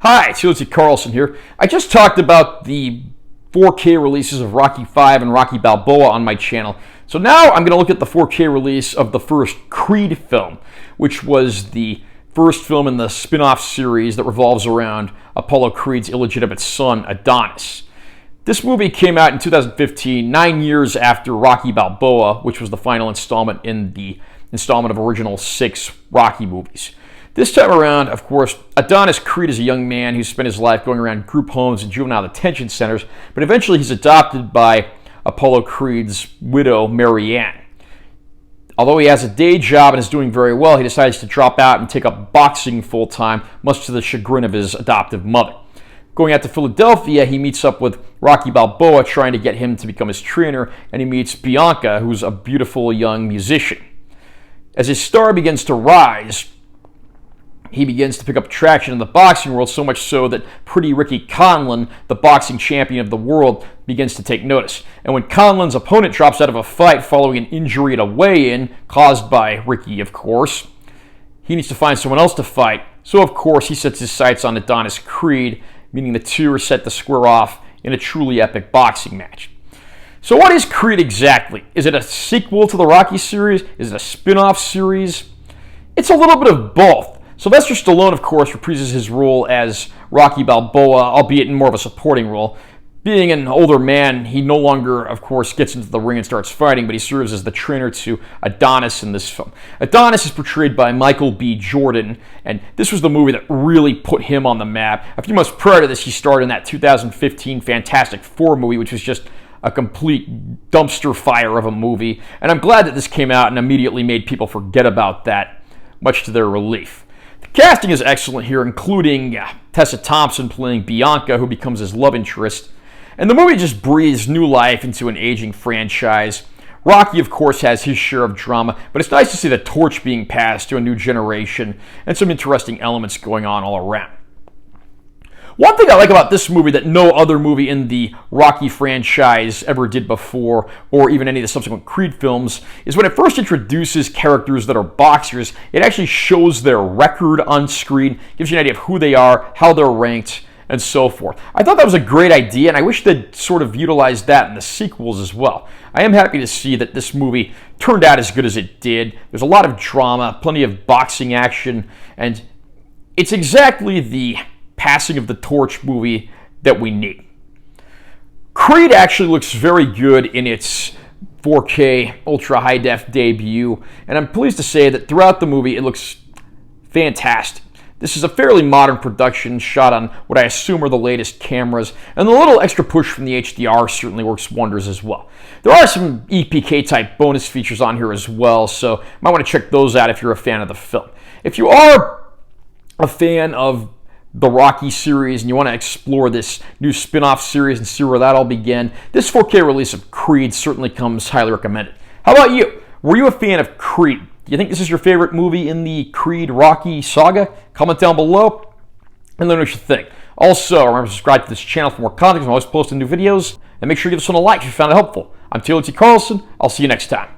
Hi, it's UHD Carlson here. I just talked about the 4K releases of Rocky V and Rocky Balboa on my channel. So now I'm going to look at the 4K release of the first Creed film, which was the first film in the spin-off series that revolves around Apollo Creed's illegitimate son, Adonis. This movie came out in 2015, 9 years after Rocky Balboa, which was the final installment in the installment of original 6 Rocky movies. This time around, of course, Adonis Creed is a young man who spent his life going around group homes and juvenile detention centers, but eventually he's adopted by Apollo Creed's widow, Mary Ann. Although he has a day job and is doing very well, he decides to drop out and take up boxing full-time, much to the chagrin of his adoptive mother. Going out to Philadelphia, he meets up with Rocky Balboa, trying to get him to become his trainer, and he meets Bianca, who's a beautiful young musician. As his star begins to rise, he begins to pick up traction in the boxing world, so much so that Pretty Ricky Conlan, the boxing champion of the world, begins to take notice. And when Conlan's opponent drops out of a fight following an injury at a weigh-in, caused by Ricky, of course, he needs to find someone else to fight. So, of course, he sets his sights on Adonis Creed, meaning the two are set to square off in a truly epic boxing match. So what is Creed exactly? Is it a sequel to the Rocky series? Is it a spin-off series? It's a little bit of both. Sylvester Stallone, of course, reprises his role as Rocky Balboa, albeit in more of a supporting role. Being an older man, he no longer, of course, gets into the ring and starts fighting, but he serves as the trainer to Adonis in this film. Adonis is portrayed by Michael B. Jordan, and this was the movie that really put him on the map. A few months prior to this, he starred in that 2015 Fantastic Four movie, which was just a complete dumpster fire of a movie. And I'm glad that this came out and immediately made people forget about that, much to their relief. The casting is excellent here, including Tessa Thompson playing Bianca, who becomes his love interest. And the movie just breathes new life into an aging franchise. Rocky, of course, has his share of drama, but it's nice to see the torch being passed to a new generation and some interesting elements going on all around. One thing I like about this movie that no other movie in the Rocky franchise ever did before, or even any of the subsequent Creed films, is when it first introduces characters that are boxers, it actually shows their record on screen, gives you an idea of who they are, how they're ranked, and so forth. I thought that was a great idea, and I wish they'd sort of utilized that in the sequels as well. I am happy to see that this movie turned out as good as it did. There's a lot of drama, plenty of boxing action, and it's exactly the passing of the torch movie that we need. Creed actually looks very good in its 4K ultra high def debut, and I'm pleased to say that throughout the movie it looks fantastic. This is a fairly modern production shot on what I assume are the latest cameras, and the little extra push from the HDR certainly works wonders as well. There are some EPK type bonus features on here as well, so you might want to check those out if you're a fan of the film. If you are a fan of the Rocky series and you want to explore this new spin-off series and see where that all began, this 4K release of Creed certainly comes highly recommended. How about you? Were you a fan of Creed? Do you think this is your favorite movie in the Creed-Rocky saga? Comment down below and let me know what you think. Also, remember to subscribe to this channel for more content. I'm always posting new videos. And make sure you give this one a like if you found it helpful. I'm UHD Carlson. I'll see you next time.